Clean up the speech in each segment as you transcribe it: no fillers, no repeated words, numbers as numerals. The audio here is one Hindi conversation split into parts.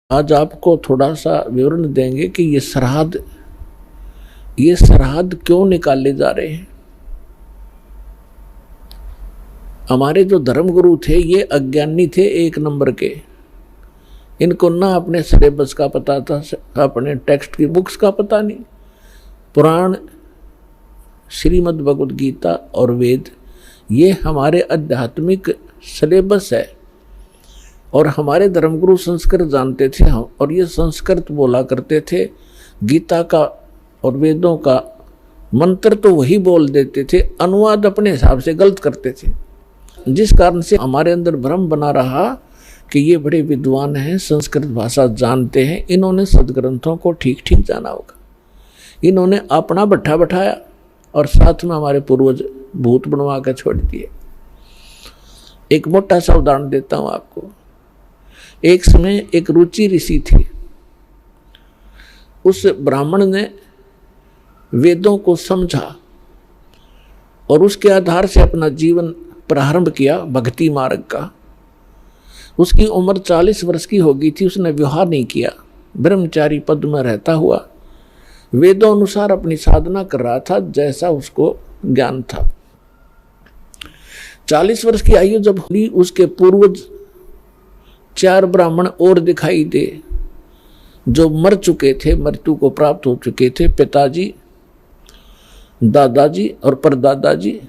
आज आपको थोड़ा सा विवरण देंगे कि ये सरहद क्यों निकाले जा रहे हैं। हमारे जो धर्मगुरु थे ये अज्ञानी थे, एक नंबर के। इनको ना अपने सिलेबस का पता था, अपने टेक्स्ट की बुक्स का पता नहीं। पुराण, श्रीमद् भगवद गीता और वेद ये हमारे आध्यात्मिक सिलेबस है। और हमारे धर्मगुरु संस्कृत जानते थे और ये संस्कृत बोला करते थे। गीता का और वेदों का मंत्र तो वही बोल देते थे, अनुवाद अपने हिसाब से गलत करते थे, जिस कारण से हमारे अंदर भ्रम बना रहा कि ये बड़े विद्वान हैं, संस्कृत भाषा जानते हैं, इन्होंने सदग्रंथों को ठीक ठीक जाना होगा। इन्होंने अपना भट्ठा बैठाया और साथ में हमारे पूर्वज भूत बनवा कर छोड़ दिए। एक मोटा सा उदाहरण देता हूं आपको। एक समय एक रुचि ऋषि थे। उस ब्राह्मण ने वेदों को समझा और उसके आधार से अपना जीवन प्रारंभ किया भक्ति मार्ग का। उसकी उम्र 40 वर्ष की हो गई थी, उसने विवाह नहीं किया, ब्रह्मचारी पद में रहता हुआ वेदों अनुसार अपनी साधना कर रहा था जैसा उसको ज्ञान था। 40 वर्ष की आयु जब हुई, उसके पूर्वज 4 ब्राह्मण और दिखाई दे जो मर चुके थे, मृत्यु को प्राप्त हो चुके थे। पिताजी, दादाजी और परदादाजी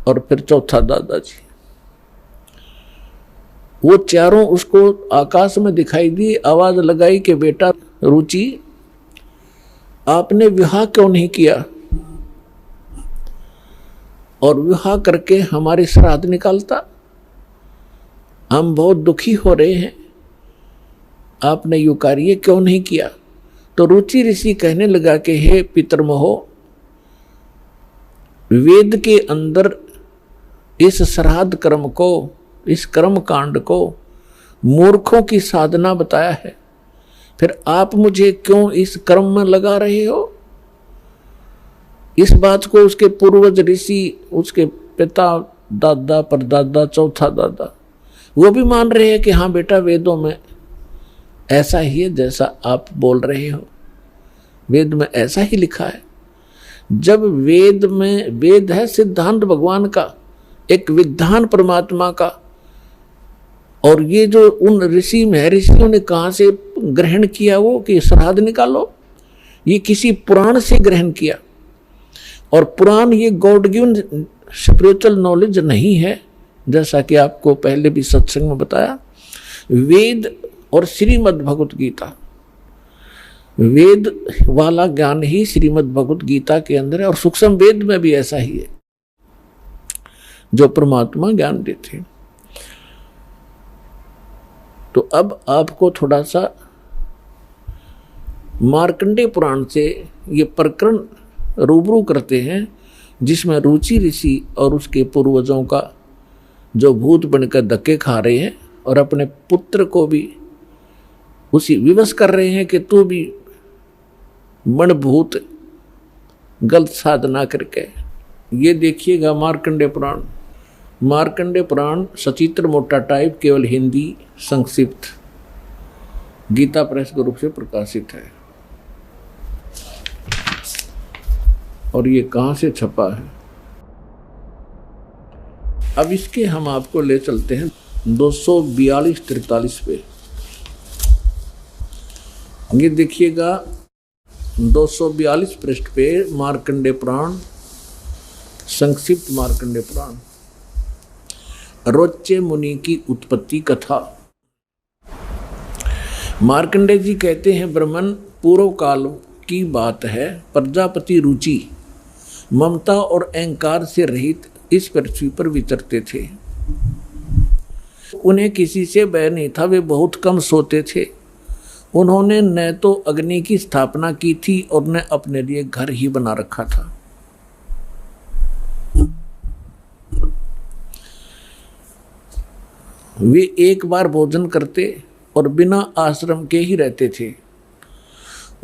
और फिर चौथा दादाजी। वो चारों उसको आकाश में दिखाई दी। आवाज लगाई कि बेटा रुचि, आपने विवाह क्यों नहीं किया और विवाह करके हमारे श्राद्ध निकालता? हम बहुत दुखी हो रहे हैं, आपने यू कार्य क्यों नहीं किया? तो रुचि ऋषि कहने लगा कि हे पितरमहो, वेद के अंदर इस श्राद्ध कर्म को, इस कर्म कांड को मूर्खों की साधना बताया है, फिर आप मुझे क्यों इस कर्म में लगा रहे हो? इस बात को उसके पूर्वज ऋषि, उसके पिता, दादा, परदादा, चौथा दादा, वो भी मान रहे हैं कि हाँ बेटा वेदों में ऐसा ही है जैसा आप बोल रहे हो, वेद में ऐसा ही लिखा है। जब वेद में, वेद है सिद्धांत भगवान का, एक विधान परमात्मा का, और ये जो उन ऋषि महर्षियों ने कहां से ग्रहण किया वो कि श्राद्ध निकालो, ये किसी पुराण से ग्रहण किया। और पुराण ये गॉड गिवन स्पिरिचुअल नॉलेज नहीं है, जैसा कि आपको पहले भी सत्संग में बताया। वेद और श्रीमद् भगवद गीता, वेद वाला ज्ञान ही श्रीमद् भगवद गीता के अंदर है और सूक्ष्म वेद में भी ऐसा ही है जो परमात्मा ज्ञान देते। तो अब आपको थोड़ा सा मार्कंडेय पुराण से ये प्रकरण रूबरू करते हैं जिसमें रुचि ऋषि और उसके पूर्वजों का जो भूत बनकर धक्के खा रहे हैं और अपने पुत्र को भी उसी विवश कर रहे हैं कि तू भी मनभूत गलत साधना करके। ये देखिएगा मार्कंडेय पुराण। मार्कंडेय पुराण सचित्र मोटा टाइप, केवल हिंदी संक्षिप्त, गीता प्रेस के रूप से प्रकाशित है। और ये कहां से छपा है? अब इसके हम आपको ले चलते हैं 242-43 पे। ये देखिएगा 242 पृष्ठ पे मार्कंडेय पुराण, संक्षिप्त मार्कंडेय पुराण, रोच्य मुनि की उत्पत्ति कथा। मार्कंडेय जी कहते हैं, ब्रह्मन पूर्व काल की बात है। प्रजापति रुचि ममता और अहंकार से रहित इस पृथ्वी पर विचरते थे। उन्हें किसी से भय नहीं था, वे बहुत कम सोते थे। उन्होंने न तो अग्नि की स्थापना की थी और न अपने लिए घर ही बना रखा था। वे एक बार भोजन करते और बिना आश्रम के ही रहते थे।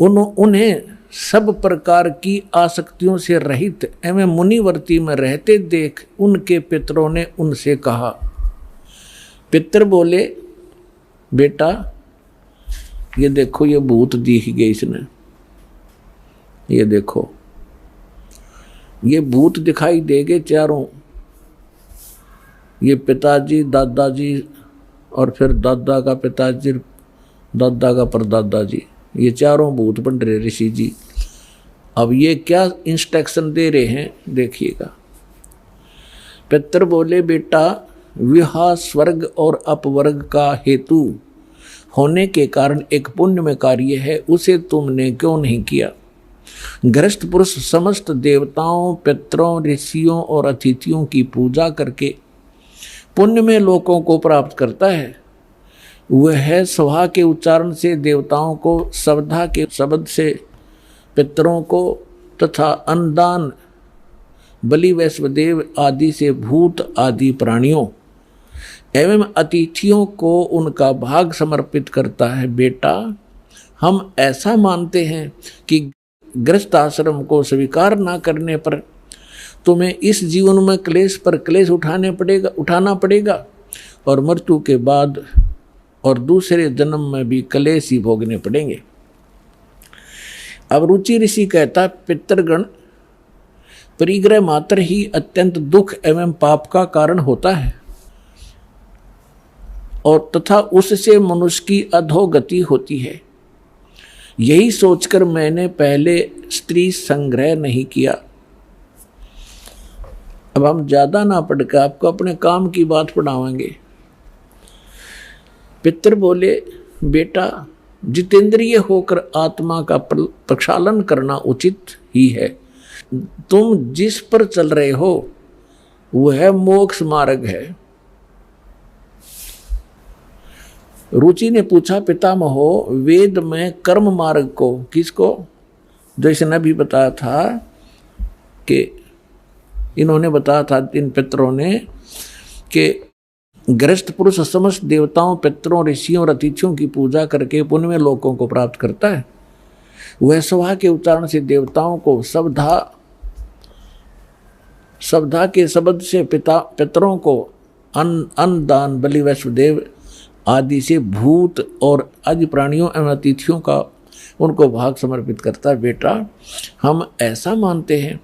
उन्हें सब प्रकार की आसक्तियों से रहित एवं मुनिवर्ती में रहते देख उनके पितरों ने उनसे कहा। पितर बोले, बेटा ये देखो ये भूत दिख गए इसने, ये देखो ये भूत दिखाई देंगे चारों, ये पिताजी दादाजी और फिर दादा का पिताजी दादा का परदादा जी, ये चारों भूत बन रहे ऋषि जी। अब ये क्या इंस्ट्रक्शन दे रहे हैं देखिएगा। पितर बोले बेटा विवाह स्वर्ग और अपवर्ग का हेतु होने के कारण एक पुण्य में कार्य है, उसे तुमने क्यों नहीं किया। गृहस्थ पुरुष समस्त देवताओं पितरों ऋषियों और अतिथियों की पूजा करके पुण्य में लोकों को प्राप्त करता है। वह सभा के उच्चारण से देवताओं को, श्रद्धा के शब्द से पितरों को तथा अन्नदान बलि वैश्वदेव आदि से भूत आदि प्राणियों एवं अतिथियों को उनका भाग समर्पित करता है। बेटा हम ऐसा मानते हैं कि गृहस्थ आश्रम को स्वीकार न करने पर तुम्हें इस जीवन में क्लेश पर क्लेश उठाना पड़ेगा और मृत्यु के बाद और दूसरे जन्म में भी क्लेश ही भोगने पड़ेंगे। अब रुचि ऋषि कहता पितृगण परिग्रह मात्र ही अत्यंत दुख एवं पाप का कारण होता है और तथा उससे मनुष्य की अधोगति होती है। यही सोचकर मैंने पहले स्त्री संग्रह नहीं किया। अब हम ज्यादा ना पढ़कर आपको अपने काम की बात पढ़ावांगे। पितर बोले बेटा जितेंद्रिय होकर आत्मा का प्रक्षालन करना उचित ही है। तुम जिस पर चल रहे हो वह मोक्ष मार्ग है। रुचि ने पूछा पितामहो वेद में कर्म मार्ग को किसको, जैसे ने भी बताया था कि इन्होंने बताया था इन पितरों ने कि गृहस्थ पुरुष समस्त देवताओं पितरों ऋषियों और अतिथियों की पूजा करके पुण्य में लोकों को प्राप्त करता है। वह सभा के उच्चारण से देवताओं को श्रद्धा के शब्द से पितरों को अन्न दान बलि वैश्वदेव आदि से भूत और आदि प्राणियों एवं अतिथियों का उनको भाग समर्पित करता है। बेटा हम ऐसा मानते हैं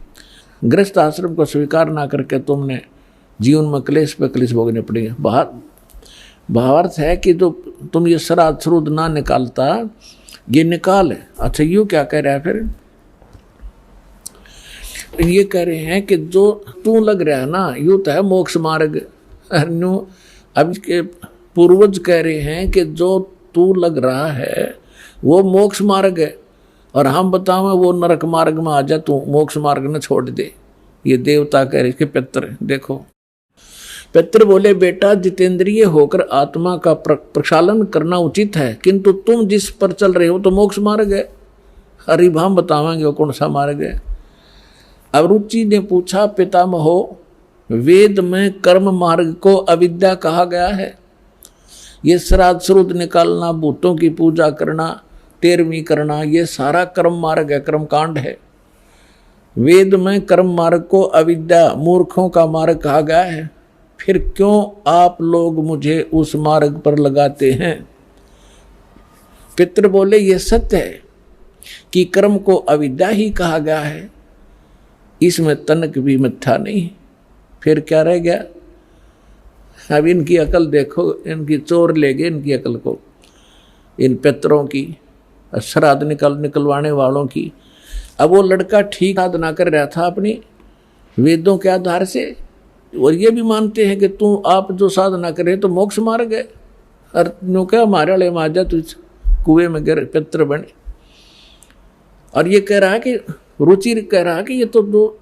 गृहस्थ आश्रम को स्वीकार ना करके तुमने जीवन में क्लेश पे क्लेश भोगने पड़ेंगे। भावार्थ है कि तो तुम ये श्राद्ध श्रुद्ध ना निकालता ये निकाल है। अच्छा यूँ क्या कह रहा है फिर, ये कह रहे हैं कि जो तू लग रहा है ना यूँ तो है मोक्ष मार्ग। अब के पूर्वज कह रहे हैं कि जो तू लग रहा है वो मोक्ष मार्ग है और हम बताओ वो नरक मार्ग में आ जा, तू मोक्ष मार्ग न छोड़ दे। ये देवता कह रहे हैं पितर। देखो पितर बोले बेटा जितेंद्रिय होकर आत्मा का प्रक्षालन करना उचित है, किंतु तुम जिस पर चल रहे हो तो मोक्ष मार्ग है। हरिभ हम बतावेंगे वो कौन सा मार्ग है। अब रुचि ने पूछा पितामहो वेद में कर्म मार्ग को अविद्या कहा गया है। ये श्राद्ध श्रुद्ध निकालना भूतों की पूजा करना तेरहवीं करना ये सारा कर्म मार्ग है, कर्म कांड है। वेद में कर्म मार्ग को अविद्या मूर्खों का मार्ग कहा गया है, फिर क्यों आप लोग मुझे उस मार्ग पर लगाते हैं। पितर बोले ये सत्य है कि कर्म को अविद्या ही कहा गया है, इसमें तनक भी मिथ्या नहीं। फिर क्या रह गया। अब इनकी अकल देखो, इनकी चोर ले गए इनकी अकल को, इन पितरों की श्राद्ध निकलवाने वालों की। अब वो लड़का ठीक साधना कर रहा था अपनी वेदों के आधार से, और ये भी मानते हैं कि तू आप जो साधना करे तो मोक्ष मार्ग है। और नो क्या हमारे वाले माजा तू कुएं में गिर पितर बने। और ये कह रहा है कि रुचि कह रहा है कि ये तो दो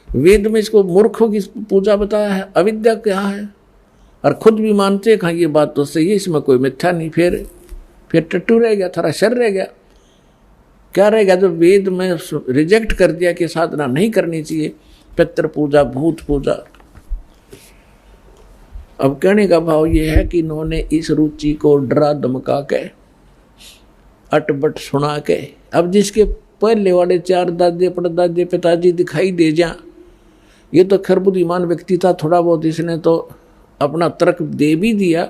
वेद में इसको मूर्खों की पूजा बताया है, अविद्या क्या है। और खुद भी मानते हैं ये बात तो सही है, इसमें कोई मिथ्या नहीं। फिर टट्टू रह गया, थोड़ा शर रह गया। क्या रह गया जो वेद में रिजेक्ट कर दिया कि साधना नहीं करनी चाहिए, पितृ पूजा भूत पूजा। अब कहने का भाव ये है कि इन्होंने इस रुचि को डरा धमका के अटबट सुना के, अब जिसके पहले वाले चार दादे परदादे पिताजी दिखाई दे जा, ये तो खैर बुद्धिमान व्यक्ति था, थोड़ा बहुत इसने तो अपना तर्क दे भी दिया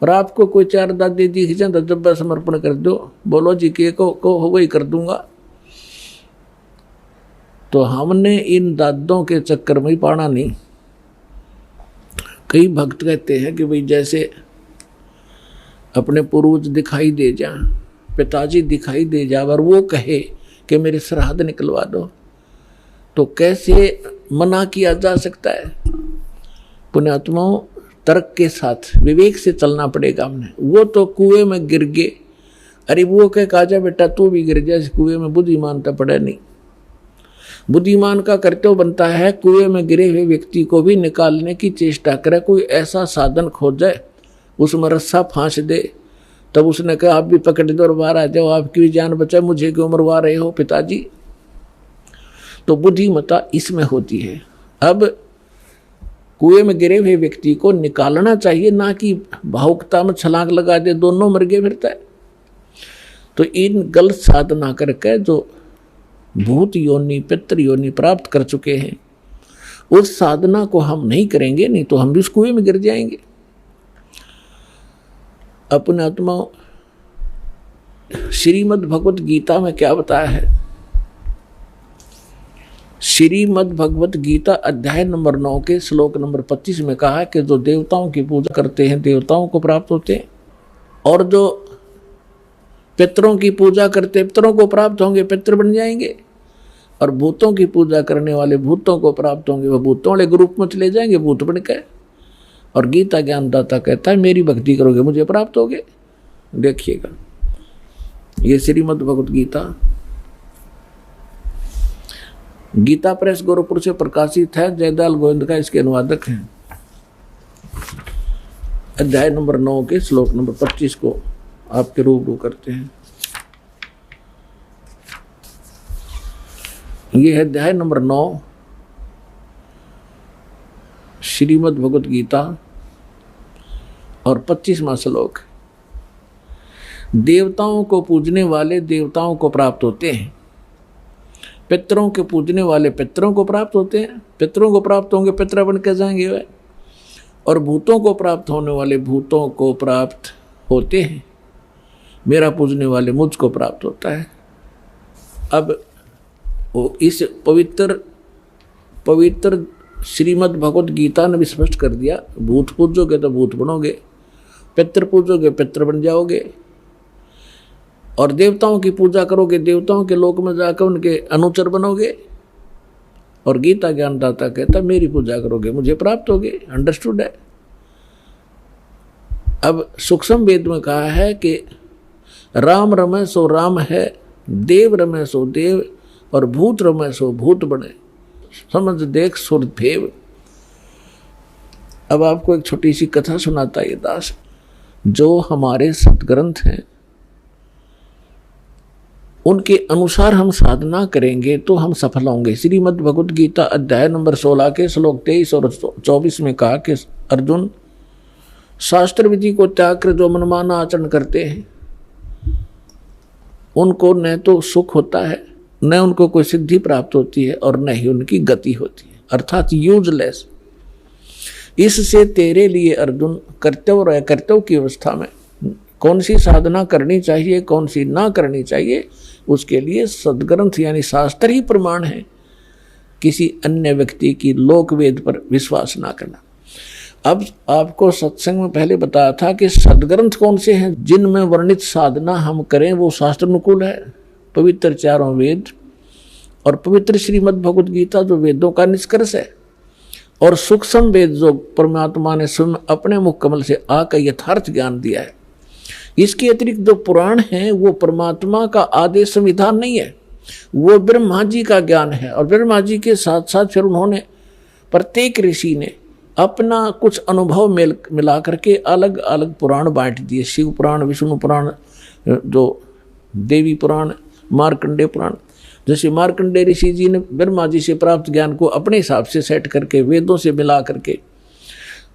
और आपको कोई चार दादी दिख जाए तो जब समर्पण कर दो, बोलो जी के को हो वही कर दूंगा। तो हमने इन दादों के चक्कर में ही पाना नहीं। कई भक्त कहते हैं कि भाई जैसे अपने पूर्वज दिखाई दे जा, पिताजी दिखाई दे जा, और वो कहे कि मेरे श्राद्ध निकलवा दो, तो कैसे मना किया जा सकता है? पुण्यात्माओं, तर्क के साथ विवेक से चलना पड़ेगा हमने। वो तो कुएं में गिर गए, अरे वो कह काजा बेटा तू भी गिर जा इस कुएं में, बुद्धिमान तो पड़ा नहीं। बुद्धिमान का कर्तव्य बनता है कुएं में गिरे हुए व्यक्ति को भी निकालने की चेष्टा करे, कोई ऐसा साधन खोजे, उसमें रस्सा फांस दे। तब उसने कहा आप भी पकड़ दो और बाहर आ जाओ, आपकी भी जान बचाए, मुझे क्यों मरवा रहे हो पिताजी? तो बुद्धिमता इसमें होती है। अब कुएं में गिरे हुए व्यक्ति को निकालना चाहिए, ना कि भावुकता में छलांग लगा दे, दोनों मर गए फिरता है। तो इन गलत साधना करके जो भूत योनि पितृ योनि प्राप्त कर चुके हैं, उस साधना को हम नहीं करेंगे, नहीं तो हम भी उस कुएं में गिर जाएंगे। अपने आत्मा श्रीमद् भगवत गीता में क्या बताया है? श्रीमद् भगवत गीता अध्याय नंबर 9 के श्लोक नंबर 25 में कहा है कि जो देवताओं की पूजा करते हैं देवताओं को प्राप्त होते हैं, और जो पितरों की पूजा करते हैं पितरों को प्राप्त होंगे, पितर बन जाएंगे, और भूतों की पूजा करने वाले भूतों को प्राप्त होंगे, वह भूतों वाले ग्रुप में चले जाएंगे, भूत बन के। और गीता ज्ञानदाता कहता है मेरी भक्ति करोगे मुझे प्राप्त होगे। देखिएगा, ये श्रीमद् भगवत गीता गीता प्रेस गोरखपुर से प्रकाशित है, जयदयाल गोविंद का इसके अनुवादक हैं। अध्याय नंबर 9 के श्लोक नंबर 25 को आपके रूबरू करते हैं। ये है अध्याय नंबर 9 श्रीमद् भगवत गीता और 25वां श्लोक। देवताओं को पूजने वाले देवताओं को प्राप्त होते हैं, पितरों के पूजने वाले पितरों को प्राप्त होते हैं, पितरों को प्राप्त होंगे, पितर बन के जाएंगे वे, और भूतों को प्राप्त होने वाले भूतों को प्राप्त होते हैं, मेरा पूजने वाले मुझको प्राप्त होता है। अब वो इस पवित्र श्रीमद् भगवत गीता ने भी स्पष्ट कर दिया, भूत पूजोगे तो भूत बनोगे, पितर पूजोगे पितर बन जाओगे, और देवताओं की पूजा करोगे देवताओं के लोक में जाकर उनके अनुचर बनोगे। और गीता ज्ञानदाता कहता मेरी पूजा करोगे मुझे प्राप्त होगे। अंडरस्टूड है? अब सूक्ष्म वेद में कहा है कि राम रमे सो राम है, देव रमे सो देव, और भूत रमे सो भूत बने, समझ देख सुर भेव। अब आपको एक छोटी सी कथा सुनाता है ये दास। जो हमारे सतग्रंथ हैं उनके अनुसार हम साधना करेंगे तो हम सफल होंगे। श्रीमद् भगवत गीता अध्याय नंबर 16 के श्लोक 23 और 24 में कहा कि अर्जुन, शास्त्र विधि को त्याग कर जो मनमाना आचरण करते हैं उनको न तो सुख होता है, न उनको कोई सिद्धि प्राप्त होती है, और न ही उनकी गति होती है, अर्थात यूजलेस। इससे तेरे लिए अर्जुन कर्तव्य और अकर्तव्य की अवस्था में कौन सी साधना करनी चाहिए कौन सी ना करनी चाहिए, उसके लिए सदग्रंथ यानी शास्त्र ही प्रमाण है। किसी अन्य व्यक्ति की लोक वेद पर विश्वास ना करना। अब आपको सत्संग में पहले बताया था कि सदग्रंथ कौन से हैं जिनमें वर्णित साधना हम करें वो शास्त्र अनुकूल है। पवित्र चारों वेद और पवित्र श्रीमद् भगवत गीता जो वेदों का निष्कर्ष है, और सूक्ष्म वेद जो परमात्मा ने स्वयं अपने मुख कमल से आकर यथार्थ ज्ञान दिया है। इसके अतिरिक्त जो पुराण है वो परमात्मा का आदेश संविधान नहीं है, वो ब्रह्मा जी का ज्ञान है। और ब्रह्मा जी के साथ साथ फिर उन्होंने प्रत्येक ऋषि ने अपना कुछ अनुभव मिला करके अलग अलग पुराण बांट दिए। शिव पुराण, विष्णु पुराण, जो देवी पुराण, मार्कंडेय पुराण। जैसे मार्कंडेय ऋषि जी ने ब्रह्मा जी से प्राप्त ज्ञान को अपने हिसाब से सेट करके वेदों से मिला करके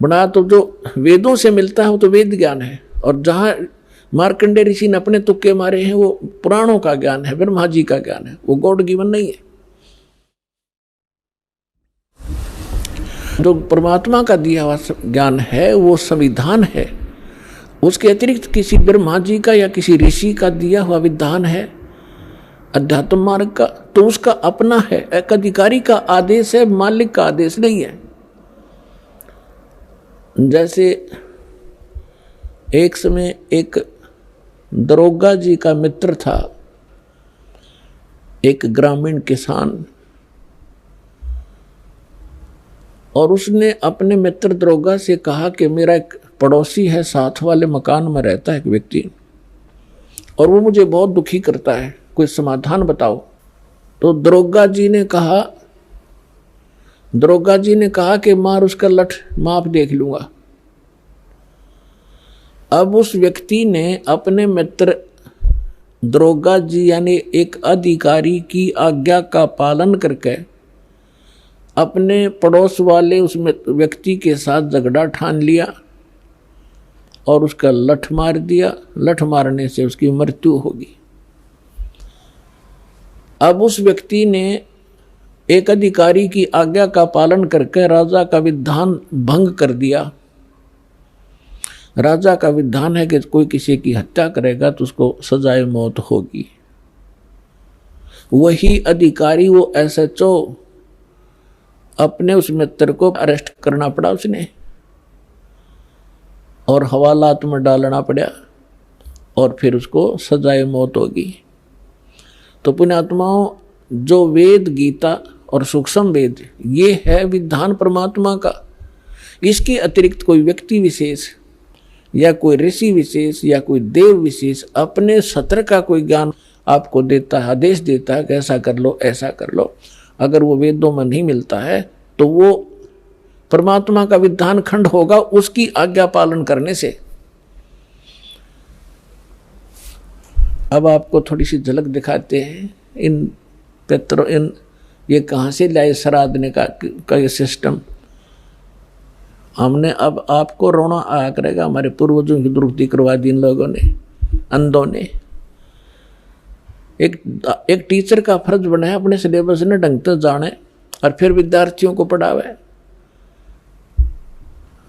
बनाया, तो जो वेदों से मिलता है वो तो वेद ज्ञान है, और जहाँ मार्कंडेय ऋषि ने अपने तुक्के मारे हैं वो पुराणों का ज्ञान है, ब्रह्मा जी का ज्ञान है, वो गॉड गिवन नहीं है। जो परमात्मा का दिया हुआ ज्ञान है वो संविधान है। उसके अतिरिक्त किसी ब्रह्मा जी का या किसी ऋषि का दिया हुआ विधान है अध्यात्म मार्ग का, तो उसका अपना है, एक अधिकारी का आदेश है, मालिक का आदेश नहीं है। जैसे एक समय एक दरोगा जी का मित्र था, एक ग्रामीण किसान, और उसने अपने मित्र दरोगा से कहा कि मेरा एक पड़ोसी है, साथ वाले मकान में रहता है एक व्यक्ति, और वो मुझे बहुत दुखी करता है, कोई समाधान बताओ। तो दरोगा जी ने कहा कि मार उसका लठ, माप देख लूंगा। अब उस व्यक्ति ने अपने मित्र दरोगा जी यानी एक अधिकारी की आज्ञा का पालन करके अपने पड़ोस वाले उस व्यक्ति के साथ झगड़ा ठान लिया और उसका लठ मार दिया। लठ मारने से उसकी मृत्यु होगी। अब उस व्यक्ति ने एक अधिकारी की आज्ञा का पालन करके राजा का विधान भंग कर दिया। राजा का विधान है कि कोई किसी की हत्या करेगा तो उसको सजाए मौत होगी। वही अधिकारी, वो SHO, अपने उस मित्र को अरेस्ट करना पड़ा उसने और हवालात में डालना पड़ा और फिर उसको सजाए मौत होगी। तो पुण्यात्माओं, जो वेद, गीता और सूक्ष्म वेद, ये है विधान परमात्मा का। इसके अतिरिक्त कोई व्यक्ति विशेष या कोई ऋषि विशेष या कोई देव विशेष अपने सत्र का कोई ज्ञान आपको देता है, आदेश देता है कि ऐसा कर लो, ऐसा कर लो। अगर वो वेदों में नहीं मिलता है तो वो परमात्मा का विधान खंड होगा उसकी आज्ञा पालन करने से। अब आपको थोड़ी सी झलक दिखाते हैं इन ये कहाँ से लाए श्राद्धने का ये सिस्टम। हमने अब आपको रोना आया करेगा, हमारे पूर्वजों की दुरुक्ति करवा दी इन लोगों ने, अंधों ने। एक टीचर का फर्ज बनाया अपने सिलेबस ने ढंग से जाने और फिर विद्यार्थियों को पढ़ावे।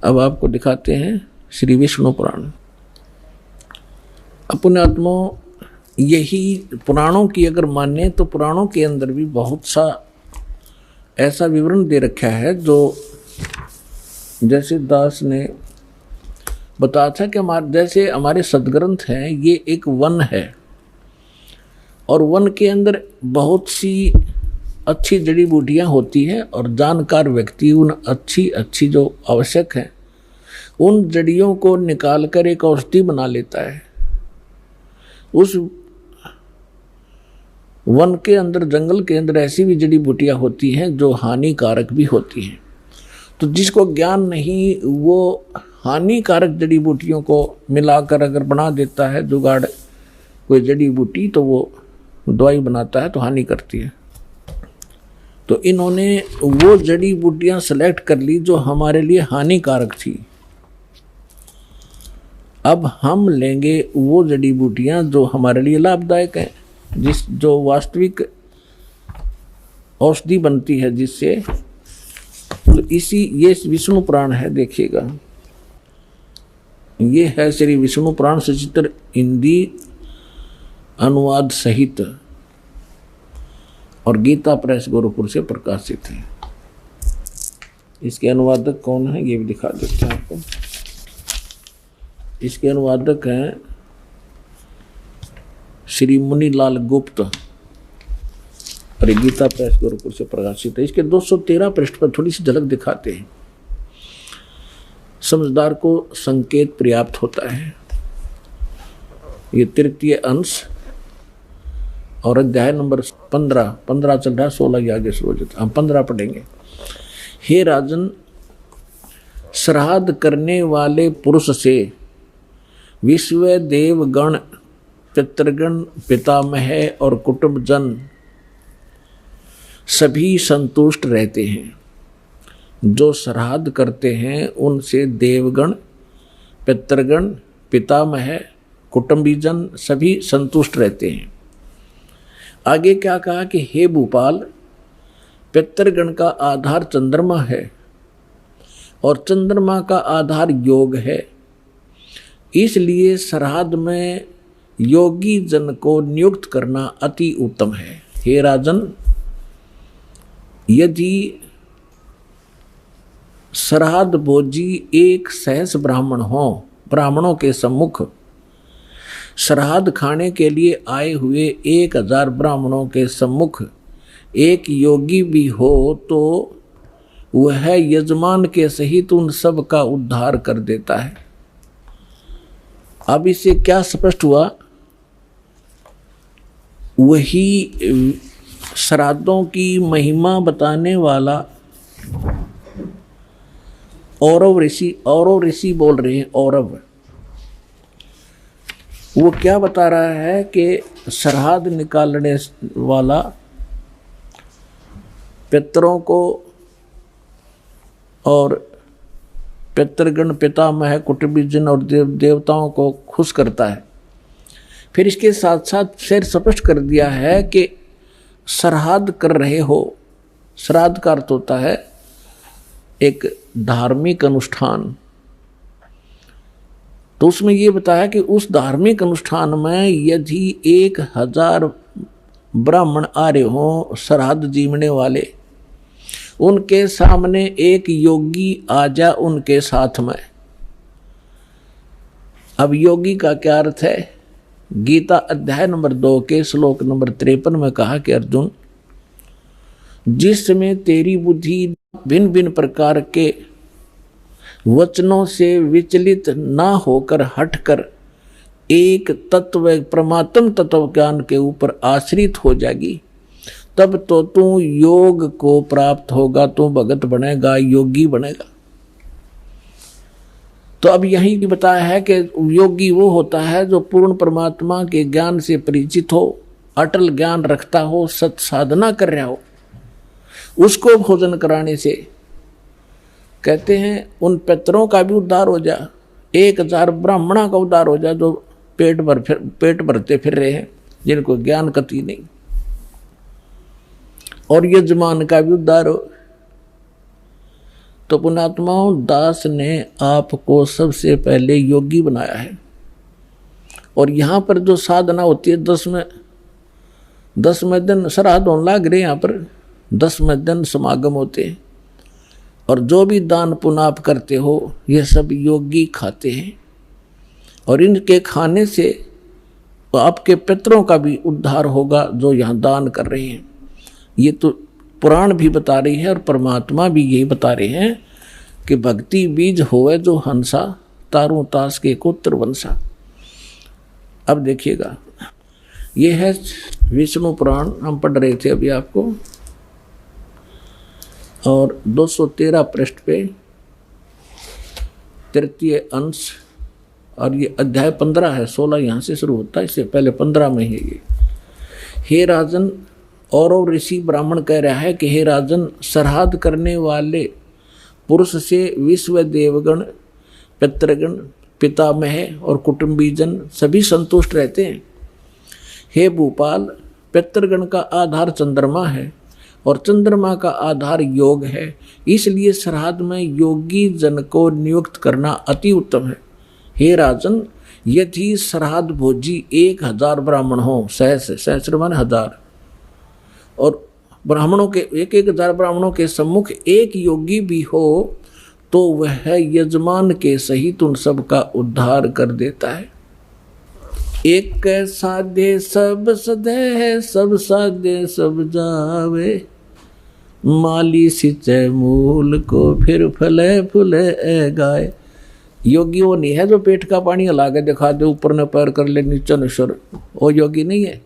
अब आपको दिखाते हैं श्री विष्णु पुराण। अपने आत्मा यही पुराणों की अगर माने तो पुराणों के अंदर भी बहुत सा ऐसा विवरण दे रखा है जो जैसे दास ने बताया था कि जैसे हमारे सदग्रंथ हैं, ये एक वन है और वन के अंदर बहुत सी अच्छी जड़ी बूटियाँ होती हैं और जानकार व्यक्ति उन अच्छी जो आवश्यक है उन जड़ियों को निकाल कर एक औषधि बना लेता है। उस वन के अंदर, जंगल के अंदर ऐसी भी जड़ी बूटियाँ होती हैं जो हानिकारक भी होती हैं। तो जिसको ज्ञान नहीं वो हानिकारक जड़ी बूटियों को मिलाकर अगर बना देता है जुगाड़ कोई जड़ी बूटी, तो वो दवाई बनाता है तो हानि करती है। तो इन्होंने वो जड़ी बूटियां सेलेक्ट कर ली जो हमारे लिए हानिकारक थी। अब हम लेंगे वो जड़ी बूटियां जो हमारे लिए लाभदायक हैं, जो वास्तविक औषधि बनती है जिससे। तो ये विष्णु पुराण है, देखिएगा, ये है श्री विष्णु पुराण सचित्र हिंदी अनुवाद सहित और गीता प्रेस गोरखपुर से प्रकाशित है। इसके अनुवादक कौन है ये भी दिखा देते हैं आपको। इसके अनुवादक हैं श्री मुनीलाल गुप्त और गीता प्रेस गोरखपुर से प्रकाशित है। इसके 213 पृष्ठ पर थोड़ी सी झलक दिखाते हैं। समझदार को संकेत पर्याप्त होता है। ये तृतीय अंश और अध्याय नंबर 15 चल रहा है, 16 के आगे शुरू हो जाता, हम 15 पढ़ेंगे। हे राजन, श्राद्ध करने वाले पुरुष से विश्व देवगण, पितृगण, पितामह और कुटुंबजन सभी संतुष्ट रहते हैं। जो श्राद्ध करते हैं उनसे देवगण, पितृगण, पितामह, कुटुंबीजन सभी संतुष्ट रहते हैं। आगे क्या कहा कि हे भूपाल, पितृगण का आधार चंद्रमा है और चंद्रमा का आधार योग है। इसलिए श्राद्ध में योगी जन को नियुक्त करना अति उत्तम है। हे राजन, यदि श्राद्ध भोजी एक सहस ब्राह्मण हो, ब्राह्मणों के सम्मुख श्राद्ध खाने के लिए आए हुए 1000 ब्राह्मणों के सम्मुख एक योगी भी हो तो वह यजमान के सहित उन सब का उद्धार कर देता है। अब इससे क्या स्पष्ट हुआ? वही श्राद्धों की महिमा बताने वाला औरव ऋषि बोल रहे हैं। औरव वो क्या बता रहा है कि श्राद्ध निकालने वाला पितरों को और पितृगण पितामह कुटुंबीजन और देवताओं को खुश करता है। फिर इसके साथ साथ फिर स्पष्ट कर दिया है कि श्राद्ध कर रहे हो, श्राद्ध का अर्थ होता है एक धार्मिक अनुष्ठान। तो उसमें ये बताया कि उस धार्मिक अनुष्ठान में यदि 1000 ब्राह्मण आ रहे हों श्राद्ध जीवने वाले, उनके सामने एक योगी आ जा उनके साथ में। अब योगी का क्या अर्थ है? गीता अध्याय नंबर 2 के श्लोक नंबर 53 में कहा कि अर्जुन, जिसमें तेरी बुद्धि भिन्न भिन्न प्रकार के वचनों से विचलित ना होकर हटकर एक तत्व परमात्म तत्व ज्ञान के ऊपर आश्रित हो जाएगी, तब तो तू योग को प्राप्त होगा, तू भगत बनेगा, योगी बनेगा। तो अब यही बताया है कि योगी वो होता है जो पूर्ण परमात्मा के ज्ञान से परिचित हो, अटल ज्ञान रखता हो, सत साधना कर रहा हो। उसको भोजन कराने से कहते हैं उन पितरों का भी उद्धार हो जा, 1000 ब्राह्मणों का उद्धार हो जा जो पेट भरते फिर रहे हैं, जिनको ज्ञान कति नहीं, और यजमान का भी उद्धार हो। तो पुण्यात्माओं, दास ने आपको सबसे पहले योगी बनाया है। और यहाँ पर जो साधना होती है 10वें दिन श्राद्ध होने लग रहे, यहाँ पर 10वें दिन समागम होते हैं। और जो भी दान पुण्य आप करते हो ये सब योगी खाते हैं, और इनके खाने से आपके पितरों का भी उद्धार होगा जो यहाँ दान कर रहे हैं। ये तो पुराण भी बता रही है और परमात्मा भी यही बता रहे हैं कि भक्ति बीज होवे जो हंसा, तारों तास के कोत्र वंशा। अब देखिएगा, ये है विष्णु पुराण, हम पढ़ रहे थे अभी आपको, और 213 पृष्ठ पे 3य अंश, और ये अध्याय 15 है, 16 यहाँ से शुरू होता है, इससे पहले 15 में है ये। हे राजन, और ऋषि ब्राह्मण कह रहा है कि हे राजन, श्राद्ध करने वाले पुरुष से विश्व देवगण, पितृगण, पितामह और कुटुंबीजन सभी संतुष्ट रहते हैं। हे भूपाल, पितृगण का आधार चंद्रमा है और चंद्रमा का आधार योग है, इसलिए श्राद्ध में योगी जन को नियुक्त करना अति उत्तम है। हे राजन, यदि श्राद्ध भोजी 1000 ब्राह्मण हो, सहस्र मान 1000, और ब्राह्मणों के 1000 ब्राह्मणों के सम्मुख एक योगी भी हो तो वह यजमान के सहित उन सब का उद्धार कर देता है। एक साधे सब सधे, सब साधे सब जावे, माली सिंचे मूल को फिर फले फूले गाय। योगी वो नहीं है जो पेट का पानी हला के दिखा दे, ऊपर न पैर कर ले नीचे न स्वर, वो योगी नहीं है।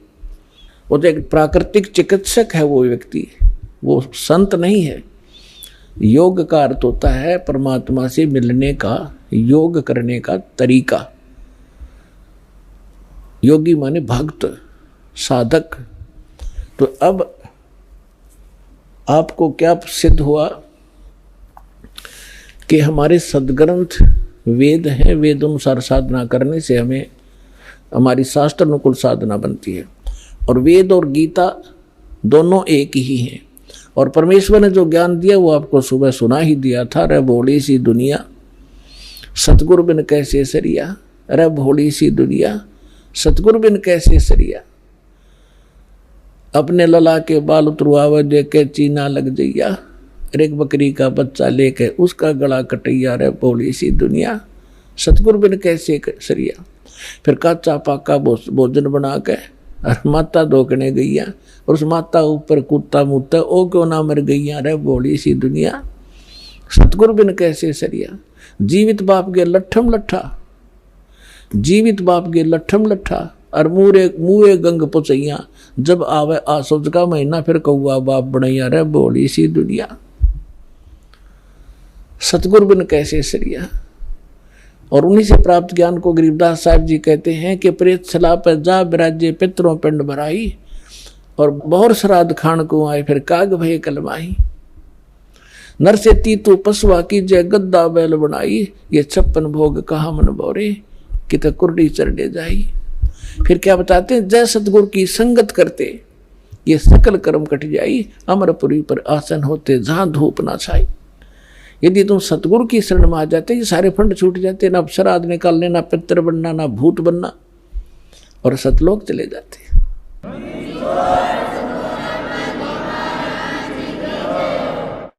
वो तो एक प्राकृतिक चिकित्सक है वो व्यक्ति, वो संत नहीं है। योग का अर्थ होता है परमात्मा से मिलने का, योग करने का तरीका। योगी माने भक्त, साधक। तो अब आपको क्या सिद्ध हुआ कि हमारे सदग्रंथ वेद हैं, वेद अनुसार साधना करने से हमें हमारी शास्त्र अनुकूल साधना बनती है। और वेद और गीता दोनों एक ही हैं, और परमेश्वर ने जो ज्ञान दिया वो आपको सुबह सुना ही दिया था। रे बोली सी दुनिया, सतगुरु बिन कैसे सरिया। अरे भोली सी दुनिया, सतगुरु बिन कैसे सरिया। अपने लला के बाल उतरवावे देखे चीना लग जइया, एक बकरी का बच्चा लेके उसका गला कटैया। रे भोली सी दुनिया, सतगुरु बिन कैसे सरिया। फिर काचा पाका भोजन बना के और माता धोकने गईया, और उस माता ऊपर कुत्ता मुत्ता, ओ क्यों ना मर गईया। रे भोली सी दुनिया, सतगुरु बिन कैसे सरिया। जीवित बाप के लट्ठम लट्ठा, जीवित बाप के लट्ठम लट्ठा, और मुँहे गंग पुचैया। जब आवे आसोज का महीना, फिर कौआ बाप बनैया। रे भोली सी दुनिया, सतगुरु बिन कैसे सरिया। और उन्हीं से प्राप्त ज्ञान को गरीबदास साहब जी कहते हैं कि प्रेत सलाह पर जा विराजे पितरों पिंड भराई, और बहुर श्राद्ध खान को आए फिर काग भय कलमाही। नर से तीतु पशुआ की जय गद्दा बैल बनाई, ये 56 भोग कहा मन बोरे, कित कुर्डी चरडे जाई। फिर क्या बताते हैं, जय सतगुरु की संगत करते ये सकल कर्म कट जाई, अमरपुरी पर आसन होते जहां धूप ना छाई। यदि तुम सतगुरु की शरण में आ जाते, ये सारे फंड छूट जाते, ना श्राद्ध निकालने, ना पितर बनना, ना भूत बनना, और सतलोक चले जाते।